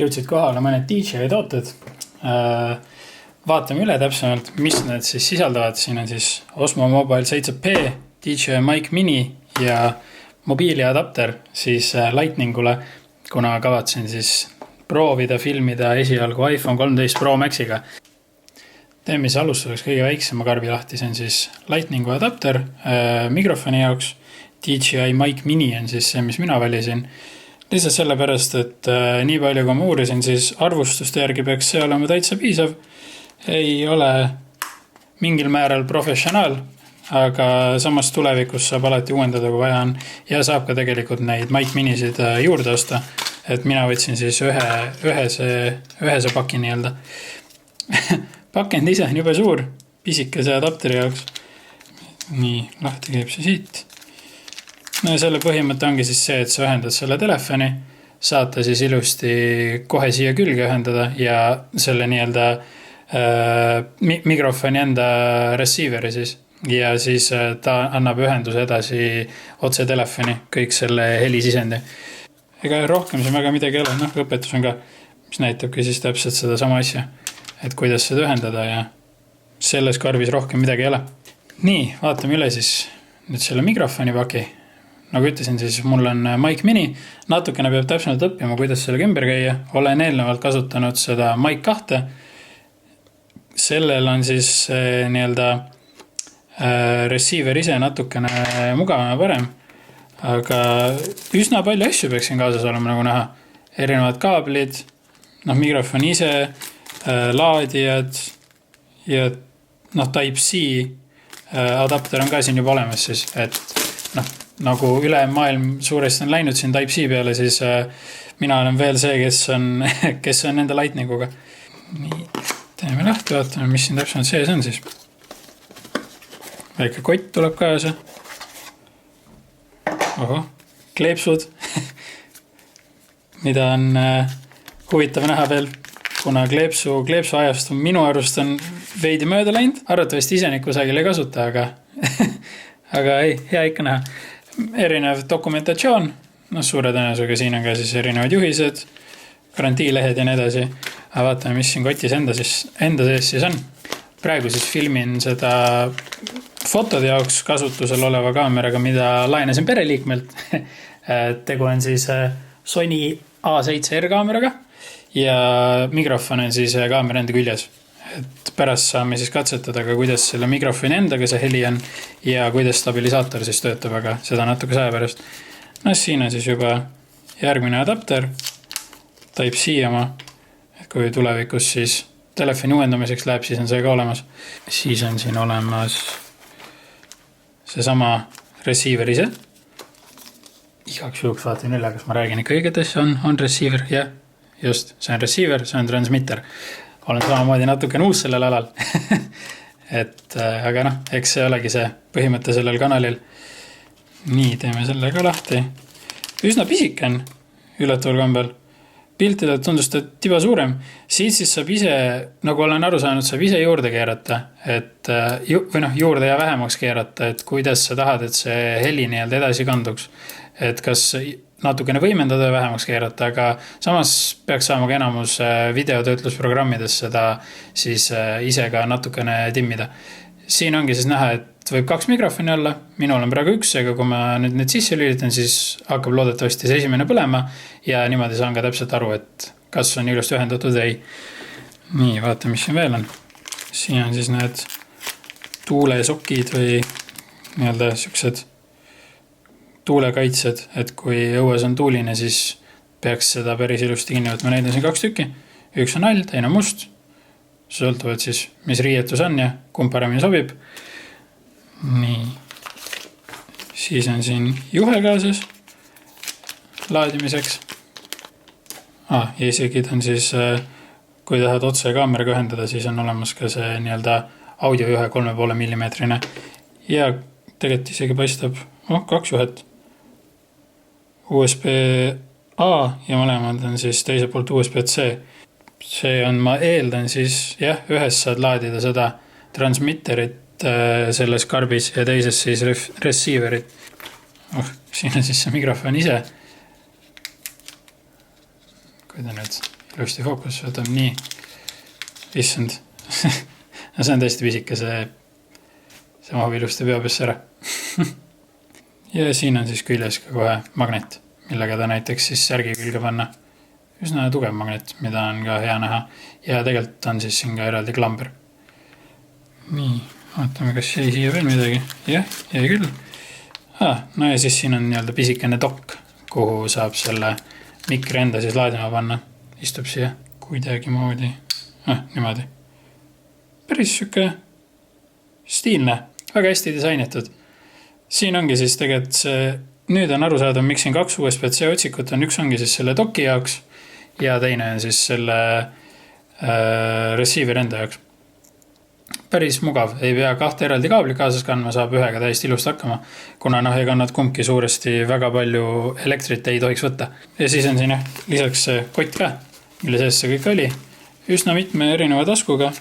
jõudsid kohale mõned DJ tooted. Vaatame üle täpsemalt, mis need siis sisaldavad. Siin on siis Osmo Mobile 7P, DJ Mic Mini ja mobiiliadapter siis Lightningule, kuna kavatsen siis proovida filmida esialgu iPhone 13 Pro Maxiga. Teeme siis alustuseks kõige väiksema karbi lahti, see on siis Lightningu adapter mikrofoni jaoks. DJI Mic Mini on siis see, mis mina valisin. Lihtsalt sellepärast, et nii palju kui ma uurisin, siis arvustuste järgi peaks see olema täitsa piisav. Ei ole mingil määral professionaal, aga samas tulevikus saab alati uuendada, kui vaja on. Ja saab ka tegelikult neid Mic Minisid juurde osta. Et mina võtsin siis ühese paki nii-öelda. Pakend ise on jube suur, pisikese adapteri jaoks. Nii, lahti käib see siit. No ja selle põhimõte ongi siis see, et sa ühendad selle telefoni, saate siis ilusti kohe siia külge ühendada ja selle nii-öelda mikrofoni enda receiveri siis. Ja siis ta annab ühenduse edasi otse telefoni, kõik selle helisisendi. Ega rohkem see väga midagi ei ole, õpetus on ka, mis näitabki siis täpselt seda sama asja, et kuidas seda ühendada ja selles karbis rohkem midagi ei ole. Nii, vaatame üle siis nüüd selle mikrofoni paki. Nagu ütlesin, siis mul on Mic Mini, natukene peab täpsemalt õppima, kuidas sellega ümber käia. Olen eelnevalt kasutanud seda Mic 2. Sellel on siis nii-öelda receiver ise natukene mugavam ja parem, aga üsna palju asju peaks siin kaasas olema, nagu näha. Erinevad kaablid, mikrofon ise, laadijad ja Type-C adapter on ka siin juba olemas siis, et nagu üle maailm suuresti on läinud siin Type-C peale, siis mina olen veel see, kes on nende Lightninguga. Nii, teeme lahti, vaatame, mis siin täpselt sees on siis. Väike kott tuleb kaasa. Oho, kleepsud, mida on huvitav näha veel, kuna kleepsu ajast minu arust on veidi mööda läinud. Arvatavasti ise neid kusagil ei kasuta, aga ei, hea ikka näha. Erinev dokumentatsioon, suure tõenäosusega siin on ka siis erinevad juhised, garantiilehed ja nii edasi. Aga vaatame, mis siin kotis enda sees siis on. Praegu siis filmin seda fotode jaoks kasutusel oleva kaameraga, mida laenasin pereliikmelt. Tegu on siis Sony A7R kaameraga ja mikrofon on siis kaamera enda küljes. Et pärast saame siis katsetada ka, kuidas selle mikrofoni endaga see heli on ja kuidas stabilisaator siis töötab, aga seda natuke saja pärast. Siin on siis juba järgmine adapter, Type-C oma, et kui tulevikus siis telefoni uuendamiseks läheb, siis on see ka olemas. Siis on siin olemas see sama receiver ise. Igaks juhuks vaatan üle, kas ma räägin ikka õiget asja, on receiver, jah, just, see on receiver, see on transmitter. Olen samamoodi natukene uus sellel alal. Aga eks see olegi see põhimõte sellel kanalil. Nii, teeme selle ka lahti. Üsna pisik on üllataval kombel. Piltidelt tundus ta tiba suurem. Siit siis saab ise, nagu olen aru saanud, saab ise juurde keerata. Või juurde ja vähemaks keerata, et kuidas sa tahad, et see heli nii-öelda edasi kanduks. Et kas natukene võimendada ja vähemaks keerata, aga samas peaks saama ka enamus videotöötlusprogrammides seda siis ise ka natukene timmida. Siin ongi siis näha, et võib 2 mikrofoni olla, minul on praegu 1, aga kui ma nüüd sisse lülitan, siis hakkab loodetavasti see esimene põlema ja niimoodi saan ka täpselt aru, et kas on ilusti ühendatud või ei. Nii, vaatame, mis siin veel on. Siin on siis need tuulesokid või nii-öelda siuksed tuulekaitsed, et kui õues on tuuline, siis peaks seda päris ilusti kinni võtma. Neid on siin 2 tükki. Üks on hall, teine on must. Sõltuvad siis, mis riietus on ja kumb paremini sobib. Nii. Siis on siin juhe kaasas laadimiseks. Ja isegi on siis, kui tahad otse kaameraga ühendada, siis on olemas ka see nii-öelda audiojuhe 3,5 mm. Ja tegelikult isegi paistab 2 juhet. USB-A ja mõlemad on siis teise poolt USB-C. See on, ma eeldan siis, ühes saad laadida seda transmitterit selles karbis ja teises siis receiverit. Siin on siis see mikrofon ise. Kui ta nüüd ilusti fookus, võtab nii. Issand. No see on tõesti pisike, see mahub ilusti peapesse ära. Ja siin on siis küljes ka kohe magnet, millega ta näiteks siis särgi külge panna. Üsna tugev magnet, mida on ka hea näha. Ja tegelikult on siis siin ka eraldi klamber. Nii, vaatame, kas jäi siia veel midagi. Jah, jäi küll. No ja siis siin on nii-öelda pisikene dokk, kuhu saab selle mikri enda siis laadima panna. Istub siia kuidagi moodi. Niimoodi. Päris süke stiilne, väga hästi disainitud. Siin ongi siis tegelikult see, nüüd on aru saada, miks siin 2 USB-C otsikut on, üks ongi siis selle doki jaoks ja teine on siis selle receiver enda jaoks. Päris mugav, ei pea 2 eraldi kaablit kaasas kandma, saab ühega täiesti ilust hakkama, kuna ega nad kumbki suuresti väga palju elektrit ei tohiks võtta. Ja siis on siin lisaks kott ka, mille sees see kõik oli. Üsna mitme erineva taskuga,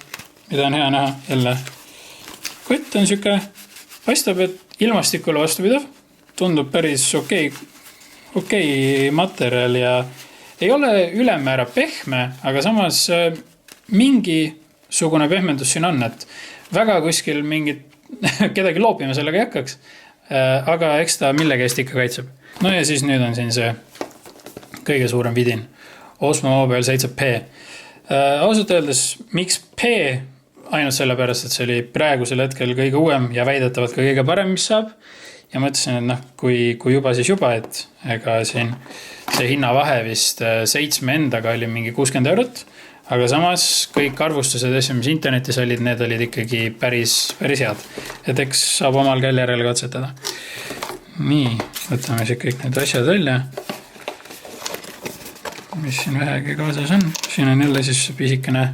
mida on hea näha jälle. Kott on süke, paistab, et ilmastikule vastupidav, tundub päris okei materjal ja ei ole ülemäära pehme, aga samas mingisugune pehmendus siin on, et väga kuskil mingit kedagi loopima sellega ei hakkaks, aga eks ta millegi eest ikka kaitseb. No ja siis nüüd on siin see kõige suurem vidin, Osmo Mobile 7P. Ausalt öeldes, miks P? Ainult sellepärast, et see oli praegusel hetkel kõige uuem ja väidetavalt ka kõige parem, mis saab. Ja mõtlesin, et kui juba, siis juba, et ega siin see hinnavahe vist 7 endaga oli mingi 60 €, aga samas kõik arvustused, mis internetis olid, need olid ikkagi päris head. Et eks saab omal käel järele katsetada. Nii, võtame siit kõik need asjad välja. Mis siin vähegi kaasas on? Siin on jälle siis pisikene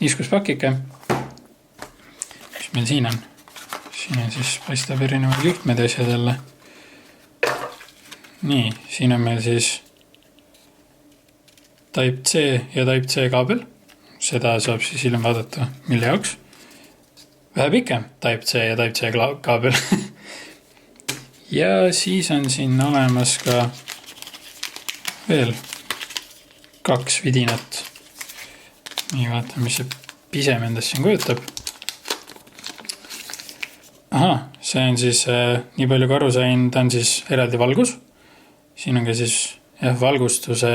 niiskuspakike. Mis meil siin on? Siin on siis paistab erinevad juhtmed asjad jälle. Nii, siin on meil siis Type-C ja Type-C kaabel. Seda saab siis hiljem vaadata, mille jaoks. Vähe pikem Type-C ja Type-C kaabel. Ja siis on siin olemas ka veel 2 vidinat. Nii, vaatame, mis see pisem endast siin kujutab. See on siis, nii palju kui aru sain, ta on siis eraldi valgus. Siin on ka siis valgustuse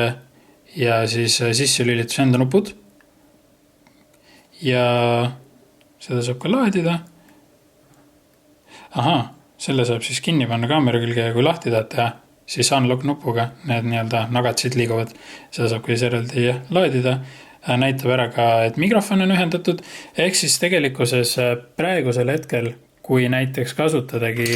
ja siis sisse lülitus enda nupud. Ja seda saab ka laadida. Selle saab siis kinni panna kaamera külge ja kui lahti tahad teha, siis unlock nupuga need nii-öelda nagatsid liiguvad. Seda saab ka siis eraldi laadida. Näitab ära ka, et mikrofon on ühendatud. Ehk siis tegelikkuses praegusel hetkel, kui näiteks kasutadagi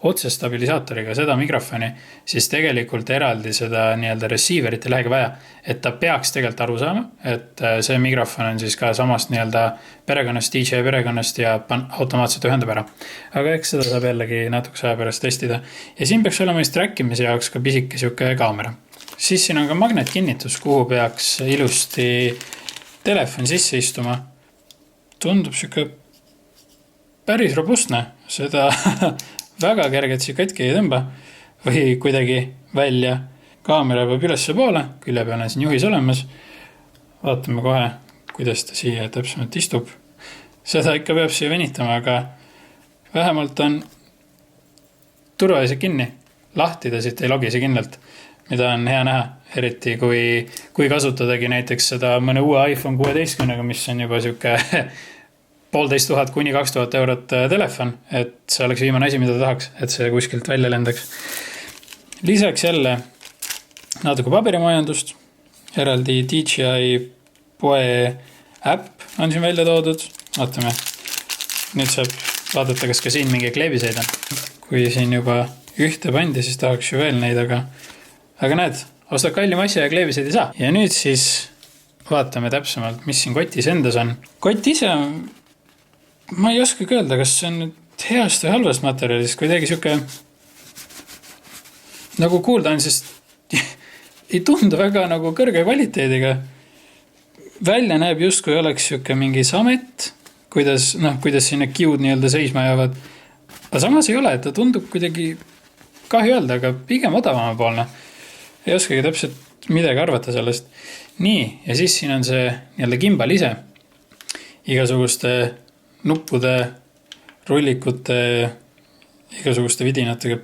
otse stabilisaatoriga seda mikrofoni, siis tegelikult eraldi seda nii-öelda receiverit ei lähegi vaja. Et ta peaks tegelikult aru saama, et see mikrofon on siis ka samast nii-öelda perekonnast, DJ perekonnast ja automaatselt ühendab ära. Aga eks seda saab jällegi natukese aja pärast testida. Ja siin peaks olema just trackimise jaoks ka pisike siuke kaamera. Siis siin on ka magnetkinnitus, kuhu peaks ilusti telefon sisse istuma. Tundub siuke päris robustne, seda väga kerget katki ei tõmba või kuidagi välja. Kaamera peab ülesse poole, külje peal on siin juhis olemas. Vaatame kohe, kuidas ta siia täpsemalt istub. Seda ikka peab siia venitama, aga vähemalt on turvaliselt kinni. Lahti ta siit ei logise kindlalt, mida on hea näha, eriti kui kasutadagi näiteks seda mõne uue iPhone 16, mis on juba siuke 1500 kuni 2000 eurot telefon, et see oleks viimane asi, mida tahaks, et see kuskilt välja lendaks. Lisaks jälle natuke paberimajandust, eraldi DJI poe äpp on siin välja toodud. Vaatame, nüüd saab vaadata, kas ka siin mingi kleebiseid on. Kui siin juba ühte pandi, siis tahaks ju veel neid, aga näed, ostad kallima asja ja kleebiseid ei saa. Ja nüüd siis vaatame täpsemalt, mis siin kotis endas on. Kott ise ma ei oska öelda, kas see on nüüd heast või halvast materjalist, kuidagi siuke nagu kuulda on, sest ei tundu väga nagu kõrge kvaliteediga. Välja näeb just, kui oleks siuke mingi samet, kuidas sinna kiud nii-öelda seisma jäävad. Aga samas ei ole, et ta tundub kuidagi kahju öelda, aga pigem odavama poolne. Ei oskagi täpselt midagi arvata sellest. Nii, ja siis siin on see nii-öelda gimbal ise. Igasuguste nuppude, rullikute, igasuguste vidinatega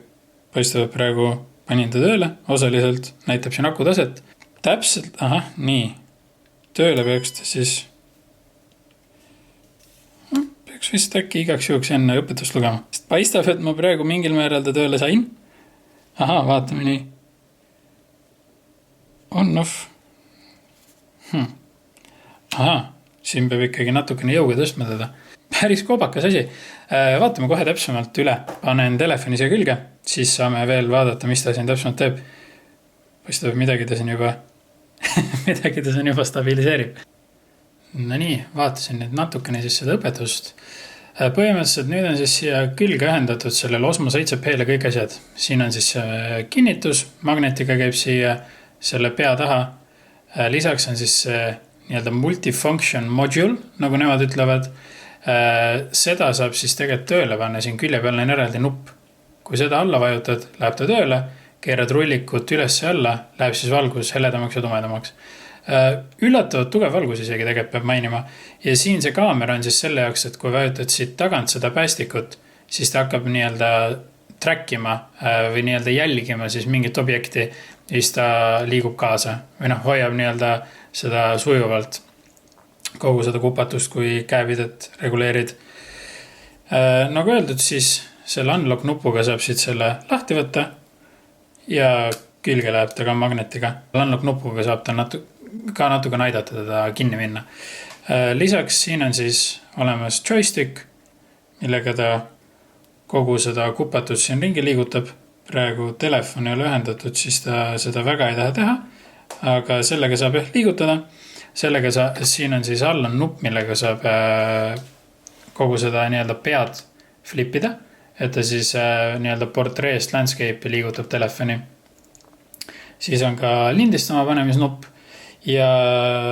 paistavad praegu panin ta tööle. Osaliselt näitab siin akutaset. Täpselt, nii. Tööle peaks ta siis... Peaks vist äkki igaks juhuks enne õpetust lugema. Paistab, et ma praegu mingil määral ta tööle sain. Vaatame nii. On-off. Siin peab ikkagi natukene jõuga tõstma teda. Päris kobakas asi. Vaatame kohe täpsemalt üle. Panen telefoni siia külge, siis saame veel vaadata, mis ta siin täpsemalt teeb. Paistab, midagi ta siin juba stabiliseerib. No nii, vaatasin nüüd natukene siis seda õpetust. Põhimõtteliselt nüüd on siis siia külge ühendatud sellele Osmo 7P-le kõik asjad. Siin on siis kinnitus, magnetiga käib siia selle pea taha. Lisaks on siis nii-öelda multifunction module, nagu nemad ütlevad. Seda saab siis tegelikult tööle panna, siin külje peal on eraldi nupp. Kui seda alla vajutad, läheb ta tööle, keerad rullikut üles ja alla, läheb siis valgus heledamaks ja tumedamaks. Üllatavad tugev valgus isegi tegelikult peab mainima. Ja siin see kaamera on siis selle jaoks, et kui vajutad siit tagant seda päästikut, siis ta hakkab nii-öelda trackima või nii-öelda jälgima siis mingit objekti ja siis ta liigub kaasa või hoiab nii-öelda seda sujuvalt kogu seda kupatust, kui käevidet reguleerid. Nagu öeldud, siis selle unlock nupuga saab siit selle lahti võtta ja külge läheb ta ka magnetiga. Unlock nupuga saab ta natuke aidata teda kinni minna. Lisaks siin on siis olemas joystick, millega ta kogu seda kupatust siin ringi liigutab. Praegu telefon ei ole ühendatud, siis ta seda väga ei taha teha, aga sellega saab liigutada. Siin on siis all on nupp, millega saab kogu seda nii-öelda pead flippida, et ta siis nii-öelda portreest landscape'i liigutab telefoni. Siis on ka lindistama panemisnupp ja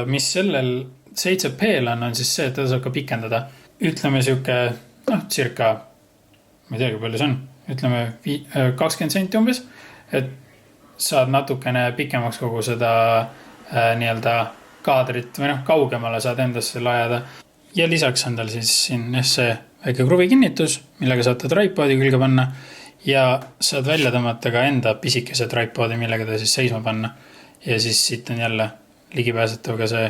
mis sellel 7P-l on siis see, et ta saab ka pikendada. Ütleme siuke, circa, ma ei tea, kui palju see on, ütleme 20 senti umbes, et saad natukene pikemaks kogu seda nii-öelda kaadrit või kaugemale saad endasse lajada. Ja lisaks on tal siis siin see väike kruvi kinnitus, millega saad ta tripodi külge panna ja saad välja tõmmata ka enda pisikese tripodi, millega ta siis seisma panna. Ja siis siit on jälle ligipääsetav ka see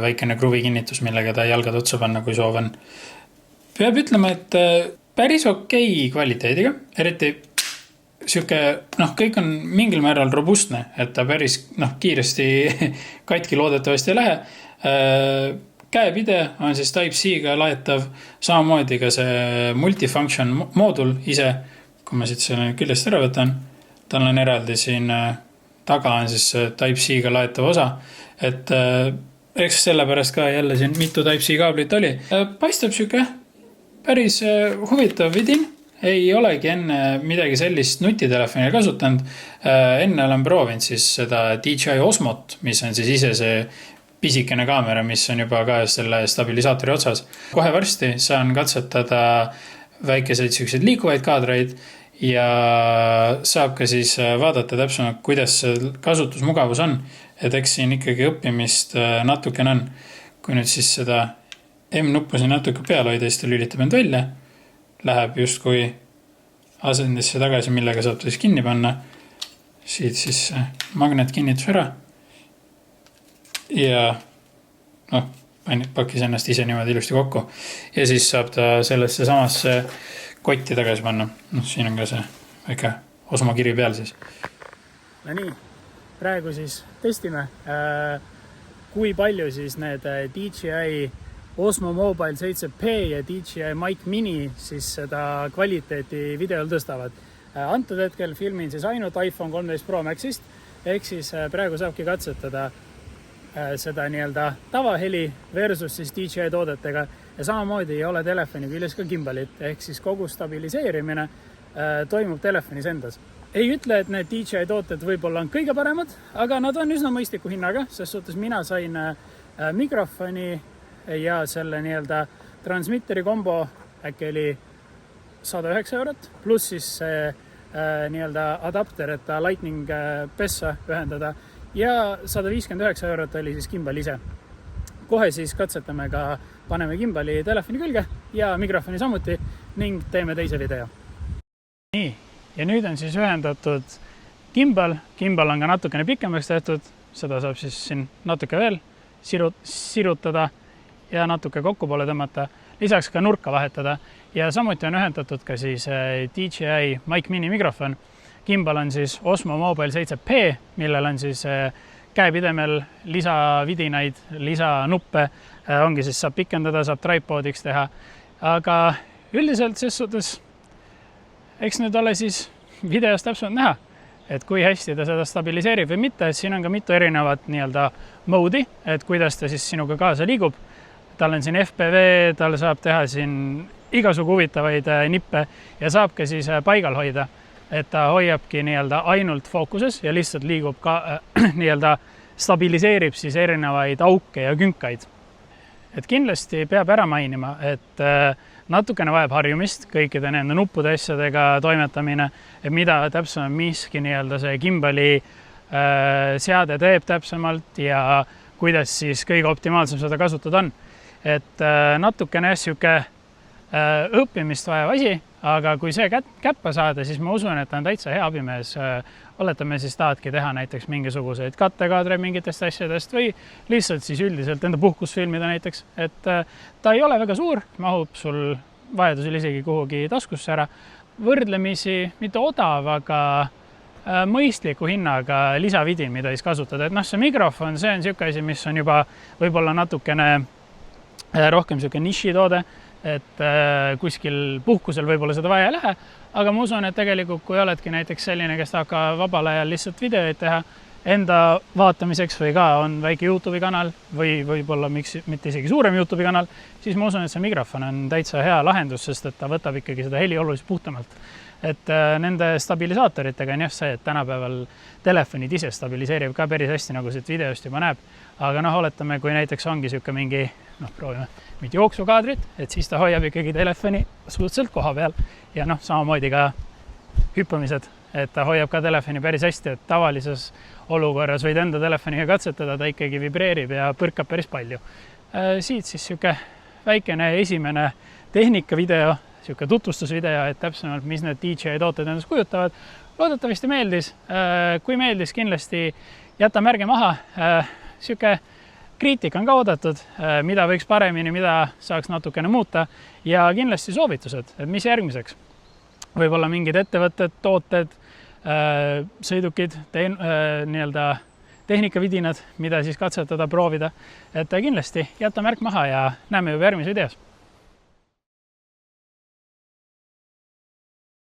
väikene kruvi kinnitus, millega ta jalgad otsa panna, kui soov on. Peab ütlema, et päris okei kvaliteediga, eriti siuke, kõik on mingil määral robustne, et ta päris kiiresti katki loodetavasti ei lähe. Käepide on siis Type-C-ga laetav, samamoodi ka see multifunction moodul ise, kui ma siit selle küljest ära võtan, tal on eraldi siin taga on siis Type-C-ga laetav osa, et eks sellepärast ka jälle siin mitu Type-C kaablit oli. Paistab siuke päris huvitav vidin, ei olegi enne midagi sellist nutitelefoni kasutanud. Enne olen proovinud siis seda DJI Osmot, mis on siis ise see pisikene kaamera, mis on juba ka selle stabilisaatori otsas. Kohe varsti saan katsetada väikeseid siukseid liikuvaid kaadreid ja saab ka siis vaadata täpsemalt, kuidas see kasutusmugavus on. Et eks siin ikkagi õppimist natukene on. Kui nüüd siis seda M-nuppu siin natuke peal hoida, siis ta lülitab end välja. Läheb justkui asendisse tagasi, millega saab ta siis kinni panna. Siit siis magnet kinnitus ära. Ja pakkis ennast ise niimoodi ilusti kokku. Ja siis saab ta sellesse samasse kotti tagasi panna. Siin on ka see väike Osmo kiri peal siis. No nii, praegu siis testime, kui palju siis need DJI Osmo Mobile 7P ja DJI Mic Mini siis seda kvaliteeti videol tõstavad. Antud hetkel filmin siis ainult iPhone 13 Pro Maxist, ehk siis praegu saabki katsetada seda nii-öelda tavaheli versus siis DJI toodetega ja samamoodi ei ole telefoni küljes ka gimbalit, ehk siis kogu stabiliseerimine toimub telefonis endas. Ei ütle, et need DJI tooted võib-olla on kõige paremad, aga nad on üsna mõistliku hinnaga, sest suhtes mina sain mikrofoni ja selle nii-öelda transmitteri kombo äkki oli 109 €, pluss siis see nii-öelda adapter, et ta Lightning pessa ühendada ja 159 eurot oli siis gimbal ise. Kohe siis katsetame ka, paneme gimbali telefoni külge ja mikrofoni samuti ning teeme teise video. Nii, ja nüüd on siis ühendatud gimbal. Gimbal on ka natukene pikemaks tehtud, seda saab siis siin natuke veel sirutada ja natuke kokku poole tõmmata. Lisaks ka nurka vahetada ja samuti on ühendatud ka siis DJI Mic Mini mikrofon. Gimbal on siis Osmo Mobile 7P, millel on siis käepidemel lisavidinaid, lisanuppe, ongi siis saab pikendada, saab tripodiks teha, aga üldiselt ses suhtes, eks nüüd ole siis videos täpsemalt näha, et kui hästi ta seda stabiliseerib või mitte, et siin on ka mitu erinevat nii-öelda mode'i, et kuidas ta siis sinuga kaasa liigub. Tal on siin FPV, tal saab teha siin igasugu huvitavaid nippe ja saab ka siis paigal hoida. Et ta hoiabki nii-öelda ainult fookuses ja lihtsalt liigub ka nii-öelda stabiliseerib siis erinevaid auke ja künkaid. Et kindlasti peab ära mainima, et natukene vajab harjumist kõikide nende nuppude asjadega toimetamine, et mida täpsemalt miski nii-öelda see gimbali seade teeb täpsemalt ja kuidas siis kõige optimaalsem seda kasutada on. Et natukene siuke õppimist vajav asi, aga kui see käppa saada, siis ma usun, et ta on täitsa hea abimees. Oletame siis tahadki teha näiteks mingisuguseid kattekaadreid mingitest asjadest või lihtsalt siis üldiselt enda puhkusfilmida näiteks. Et ta ei ole väga suur, mahub sul vajadusel isegi kuhugi taskusse ära. Võrdlemisi mitte odav, aga mõistliku hinnaga lisavidin, mida siis kasutada. Et see mikrofon, see on siuke asi, mis on juba võib-olla natukene rohkem siuke nišitoode, et kuskil puhkusel võib-olla seda vaja ei lähe, aga ma usun, et tegelikult kui oledki näiteks selline, kes tahab ka vabal ajal lihtsalt videoid teha enda vaatamiseks või ka on väike YouTube'i kanal või võib-olla miks mitte isegi suurem YouTube'i kanal, siis ma usun, et see mikrofon on täitsa hea lahendus, sest et ta võtab ikkagi seda heli oluliselt puhtamalt. Et nende stabilisaatoritega on jah see, et tänapäeval telefonid ise stabiliseerib ka päris hästi, nagu siit videost juba näeb. Aga oletame, kui näiteks ongi siuke mingi, proovime mitte jooksukaadrit, et siis ta hoiab ikkagi telefoni suhteliselt koha peal ja samamoodi ka hüppamised, et ta hoiab ka telefoni päris hästi, et tavalises olukorras võid enda telefoniga katsetada, ta ikkagi vibreerib ja põrkab päris palju. Siit siis siuke väikene esimene tehnikavideo, siuke tutvustusvideo, et täpsemalt, mis need DJI tooted endast kujutavad. Loodetavasti meeldis. Kui meeldis, kindlasti jäta märge maha. Siuke kriitika on ka oodatud, mida võiks paremini, mida saaks natukene muuta ja kindlasti soovitused, et mis järgmiseks. Võib-olla mingid ettevõtted, tooted, sõidukid, nii-öelda tehnikavidinad, mida siis katsetada, proovida. Et kindlasti jäta märk maha ja näeme juba järgmises videos.